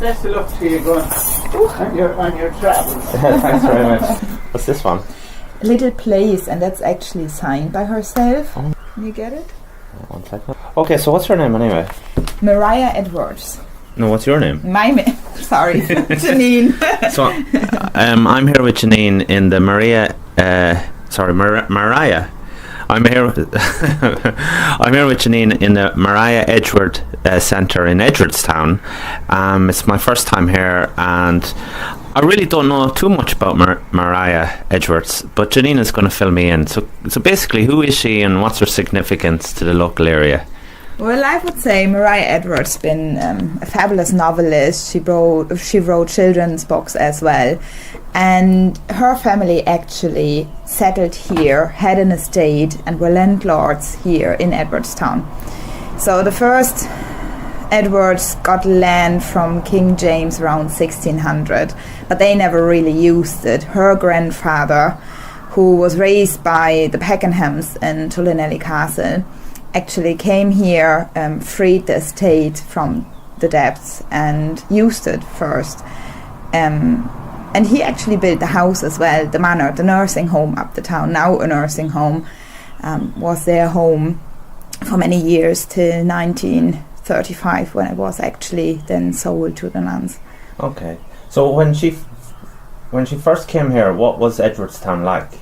best of luck to you going on your travels. Thanks very much. What's this one? Little place, and that's actually signed by herself. Oh. You get it? 1 second. Okay, so what's her name anyway? Maria Edgeworth. No, what's your name? Sorry, Janine. So, I'm here with Janine in the Mariah. I'm here with Janine in the Maria Edgeworth Centre in Edgeworthstown. It's my first time here, and I really don't know too much about Maria Edgeworth, but Janine is going to fill me in. So basically, who is she and what's her significance to the local area? Well, I would say Maria Edgeworth's been a fabulous novelist. She wrote children's books as well. And her family actually settled here, had an estate, and were landlords here in Edgeworthstown. So the first Edgeworths got land from King James around 1600, but they never really used it. Her grandfather, who was raised by the Pakenhams in Tullinelly Castle, actually came here, freed the estate from the debts and used it first. And he actually built the house as well, the manor, the nursing home up the town, now a nursing home, was their home for many years till 1935, when it was actually then sold to the nuns. Okay, so when she first came here, what was Edgeworthstown like?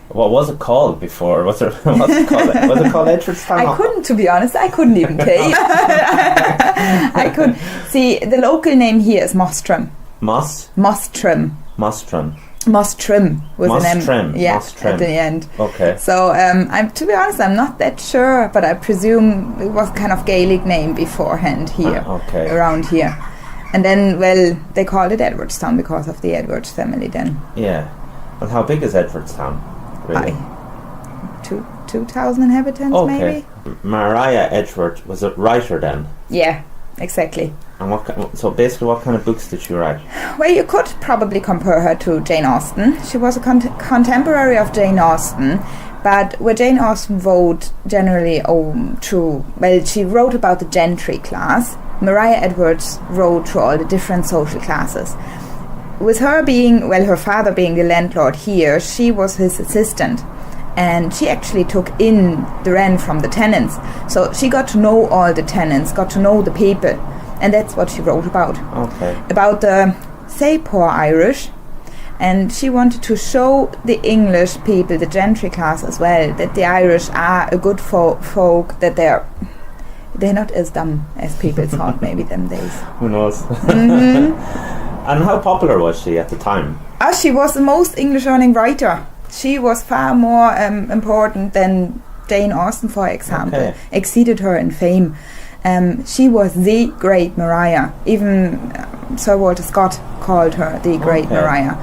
What was it called before? What's it called? Was it called Edgeworthstown? To be honest, I couldn't even tell you. I could see the local name here is Mostrim. Mostrim was the name. Yeah, at the end. Okay. So to be honest, I'm not that sure, but I presume it was kind of Gaelic name beforehand here, around here. And then, well, they called it Edgeworthstown because of the Edgeworth family then. Yeah. And how big is Edgeworthstown? Really? 2,000 inhabitants, maybe. Maria Edgeworth was a writer then? Yeah, exactly. And so basically what kind of books did she write? Well, you could probably compare her to Jane Austen. She was a contemporary of Jane Austen, but where Jane Austen wrote generally she wrote about the gentry class. Maria Edgeworth wrote through all the different social classes. With her her father being the landlord here, she was his assistant, and she actually took in the rent from the tenants. So she got to know all the tenants, got to know the people, and that's what she wrote about. Okay. About the, poor Irish, and she wanted to show the English people, the gentry class as well, that the Irish are a good folk, that they're not as dumb as people thought maybe them days. Who knows? Mm-hmm. And how popular was she at the time? She was the most English-earning writer. She was far more important than Jane Austen, for example. Exceeded her in fame. She was the great Maria. Even Sir Walter Scott called her the great Maria.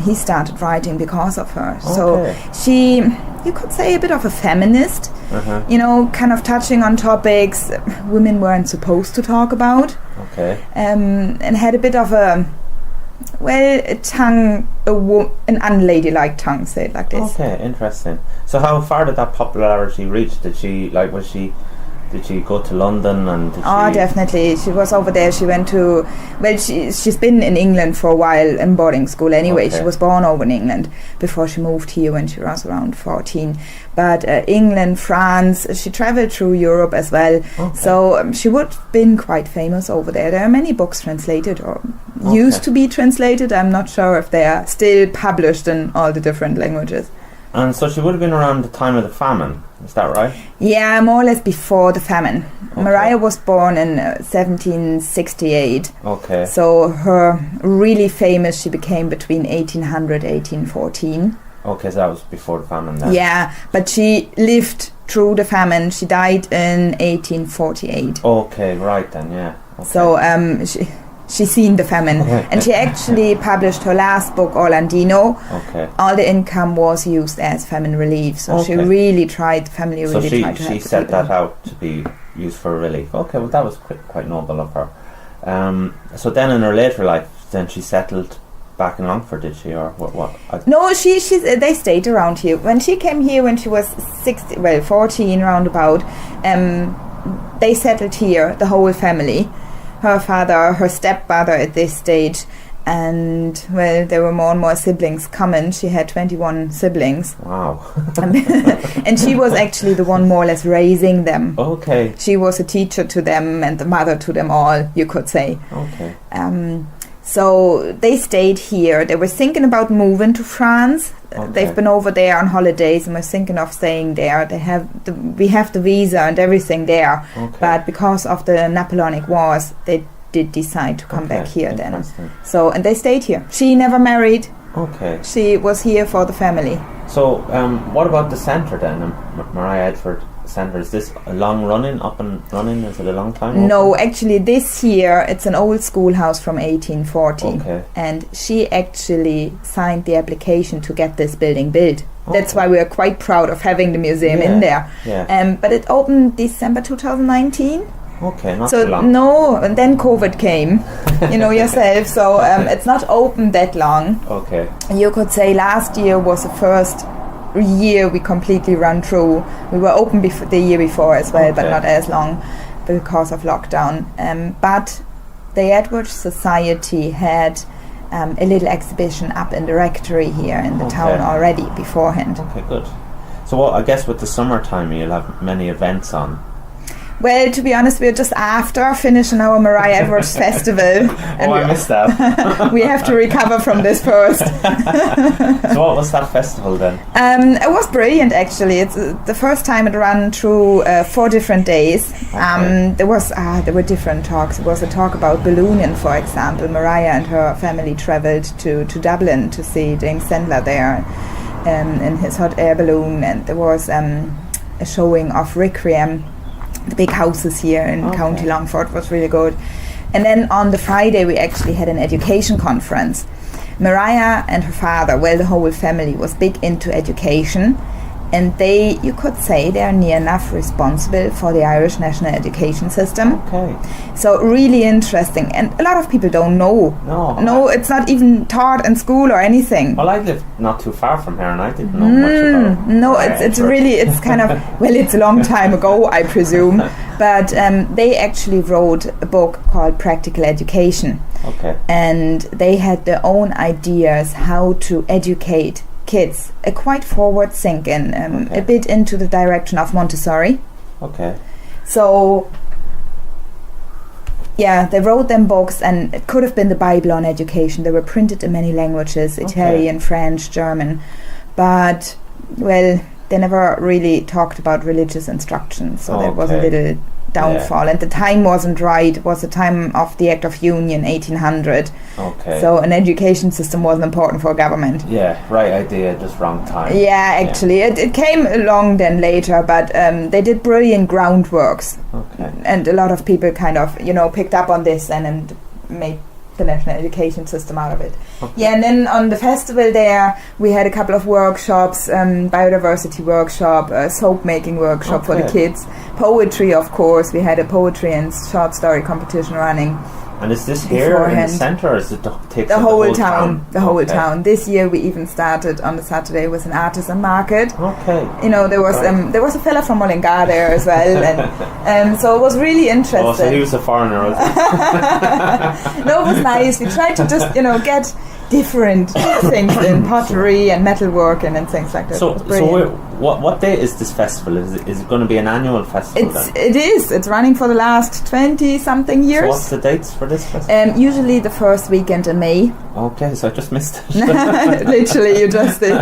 He started writing because of her. So she, you could say, a bit of a feminist. Kind of touching on topics women weren't supposed to talk about. And had a bit of an unladylike tongue, say it like this. Okay, interesting. So how far did that popularity reach? Did she go to London and definitely. She was over there. She went to, she's been in England for a while in boarding school anyway. She was born over in England before she moved here when she was around 14. But England, France, she travelled through Europe as well. So she would have been quite famous over there. There are many books translated or used to be translated. I'm not sure if they are still published in all the different languages. And so she would have been around the time of the famine, is that right? Yeah, more or less before the famine. Maria was born in 1768. So her really famous, she became between 1800 1814. Okay, so that was before the famine then. Yeah, but she lived through the famine. She died in 1848. Okay, right then, yeah. So she's seen the famine, and she actually published her last book, Orlandino. All the income was used as famine relief, so she really tried. The family really tried to help. So she set that out to be used for relief. Okay, well that was quite noble of her. So then in her later life, then she settled back in Longford, did she, or what? No, they stayed around here. When she came here when she was 14 roundabout, they settled here, the whole family. her father, her stepmother at this stage. And, well, there were more and more siblings coming. She had 21 siblings. Wow. And she was actually the one more or less raising them. Okay. She was a teacher to them and the mother to them all, you could say. Okay. So they stayed here. They were thinking about moving to France. Okay. They've been over there on holidays and were thinking of staying there. We have the visa and everything there. Okay. But because of the Napoleonic Wars, they did decide to come back here then. So, and they stayed here. She never married. Okay. She was here for the family. So, what about the centre then, Maria Edgeworth Centre? Is this a long running, up and running? Is it a long time? No, actually this here, it's an old schoolhouse from 1840. Okay. And she actually signed the application to get this building built. That's why we are quite proud of having the museum in there. Yeah. But it opened December 2019. Okay, not So too long. no, and then COVID came, you know yourself. So it's not open that long. Okay. You could say last year was the first year we completely run through. We were open the year before as well, but not as long because of lockdown. But the Edgeworth Society had a little exhibition up in the rectory here in the town already beforehand. Okay, good. So I guess with the summertime you'll have many events on. Well, to be honest, we're just after finishing our Maria Edgeworth Festival. And I missed that. We have to recover from this first. So what was that festival then? It was brilliant, actually. It's the first time it ran through 4 different days. There were different talks. There was a talk about ballooning, for example. Maria and her family travelled to Dublin to see James Sandler there in his hot air balloon. And there was a showing of Requiem. The big houses here in County Longford was really good. And then on the Friday we actually had an education conference. Maria and her father, well, the whole family was big into education, and they, you could say, they are near enough responsible for the Irish national education system. Okay. So really interesting, and a lot of people don't know. No, it's not even taught in school or anything. Well, I lived not too far from here, and I didn't know much about. No, it's really, it's kind of, well, it's a long time ago, I presume, but they actually wrote a book called Practical Education. Okay. And they had their own ideas how to educate kids, quite forward thinking, a bit into the direction of Montessori. Okay. So, yeah, they wrote them books, and it could have been the Bible on education. They were printed in many languages, Italian, French, German, but, well, they never really talked about religious instruction, so that was a little downfall. And the time wasn't right. It was the time of the Act of Union, 1800. Okay. So an education system wasn't important for government. Yeah, right idea, just wrong time. Yeah, actually. It came along then later, but they did brilliant groundworks. Okay. And a lot of people kind of, picked up on this and made the national education system out of it. Okay. Yeah, and then on the festival there, we had a couple of workshops, biodiversity workshop, soap making workshop for the kids, poetry, of course. We had a poetry and short story competition running. And is this here in the centre, or is it takes the whole town? The whole Okay. town. This year we even started on the Saturday with an artisan market. Okay. There was a fella from Mullingar there as well, and so it was really interesting. Oh, so he was a foreigner. No, it was nice. We tried to just get different things in pottery and metalworking and things like that. So what day is this festival? Is it going to be an annual festival then? It is. It's running for the last 20-something years. So what's the dates for this festival? Usually the first weekend in May. Okay, so I just missed it. Literally, you just did.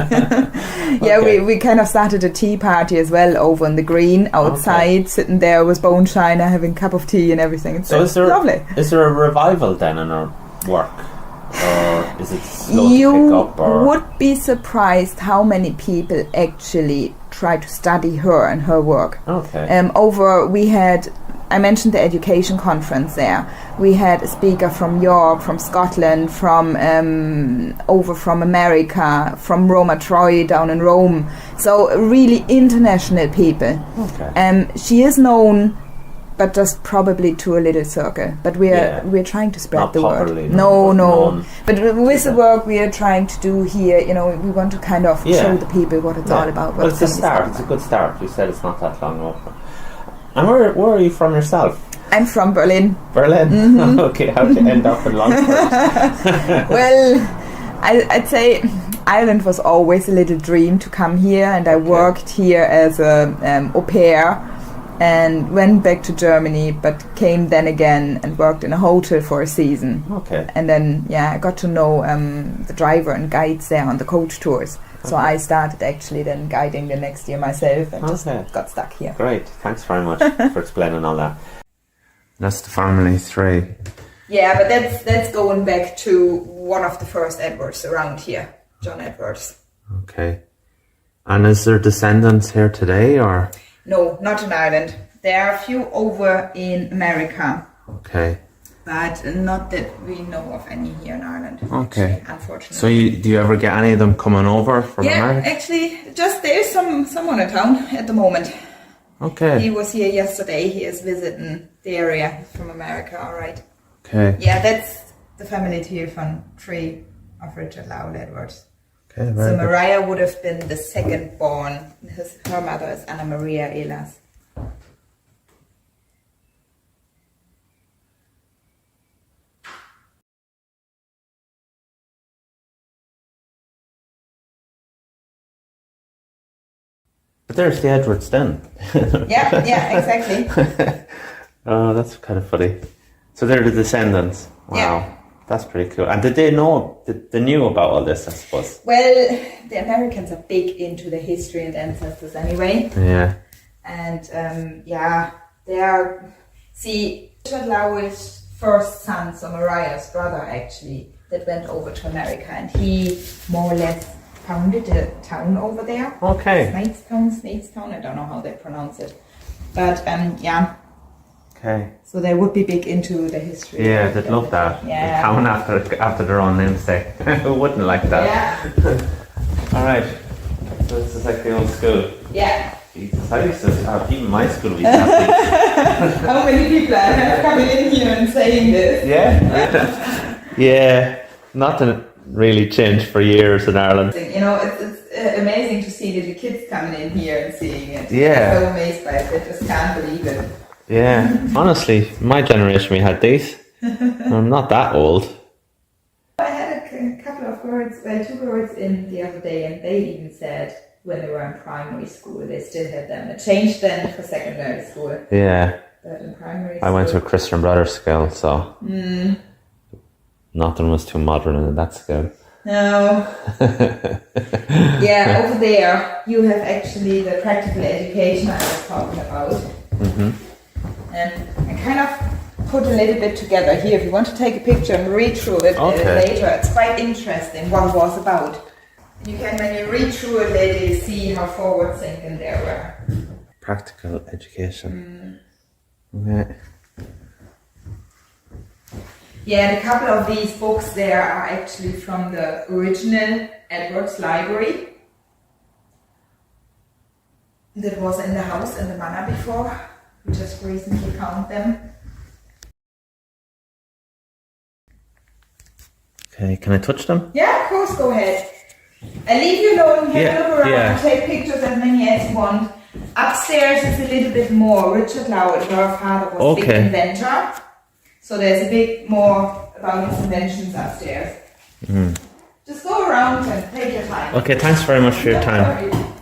Yeah, we kind of started a tea party as well over on the green outside, sitting there with bone china, having a cup of tea and everything. So is there lovely. Is there a revival then in our work? Or is it slow you to pick up? Or would be surprised how many people actually try to study her and her work. Okay. I mentioned the education conference there. We had a speaker from York, from Scotland, from America, from Roma Troy down in Rome. So really international people. Okay. She is known, but just probably to a little circle. But we're trying to spread Not the word. properly, No. But with the work we are trying to do here, we want to kind of show the people what it's all about. Well, it's a start. It's a good start. You said it's not that long over. And where are you from yourself? I'm from Berlin. Berlin? Okay, how'd you end up in Longford? Well, I'd say Ireland was always a little dream to come here, and I worked here as a au pair and went back to Germany, but came then again and worked in a hotel for a season. Okay. And then, I got to know the driver and guides there on the coach tours. So I started actually then guiding the next year myself and just got stuck here. Great, thanks very much for explaining all that. That's the family tree. Yeah, but that's going back to one of the first Edwards around here, John Edwards. Okay. And is there descendants here today, or? No, not in Ireland. There are a few over in America. Okay. But not that we know of any here in Ireland. Okay. Actually, unfortunately. So do you ever get any of them coming over from America? Yeah, actually, just there's someone in town at the moment. Okay. He was here yesterday. He is visiting the area. He's from America, all right. Okay. Yeah, that's the family tree of Richard Lowell Edwards. Okay, So very good. Maria would have been the second born. Her mother is Anna Maria Ehlers. But there's the Edwards then. Yeah, exactly. Oh, that's kind of funny. So they're the descendants. Wow. Yeah. That's pretty cool. And did they know, they knew about all this, I suppose? Well, the Americans are big into the history and ancestors anyway. Yeah. And they are, Richard Lowell's first son, so Maria's brother actually, that went over to America, and he more or less founded a town over there. Okay. Snakestown, I don't know how they pronounce it. But Okay. so they would be big into the history. Yeah, they'd love that. Yeah. A town after their own namesake. Who wouldn't like that? Yeah. Alright. So this is like the old school. Yeah. Jesus, I used to have, even my school we had these. How many people are coming in here and saying this? Yeah. Yeah. Nothing really changed for years in Ireland. You know, it's amazing to see little kids coming in here and seeing it. Yeah. I'm so amazed by it. They just can't believe it. Yeah. Honestly, my generation we had these. I'm not that old. I had a couple of girls, two girls in the other day, and they even said when they were in primary school they still had them. It changed then for secondary school. Yeah. But in primary I went to a Christian Brothers school, so nothing was too modern in that school. No. Yeah, over there you have actually the practical education I was talking about. Mm-hmm. And I kind of put a little bit together here. If you want to take a picture and read through it later, it's quite interesting what it was about. You can, when you read through it later, you see how forward thinking they were. Practical education. Okay. Yeah, and a couple of these books there are actually from the original Edwards library that was in the house in the manor before. We just recently found them. Okay, can I touch them? Yeah, of course, go ahead. I leave you alone, have a look around and take pictures as many as you want. Upstairs is a little bit more. Richard Lowell, her father, was a big inventor. So there's a bit more about his inventions upstairs. Just go around and take your time. Okay, thanks very much for your time. Sorry.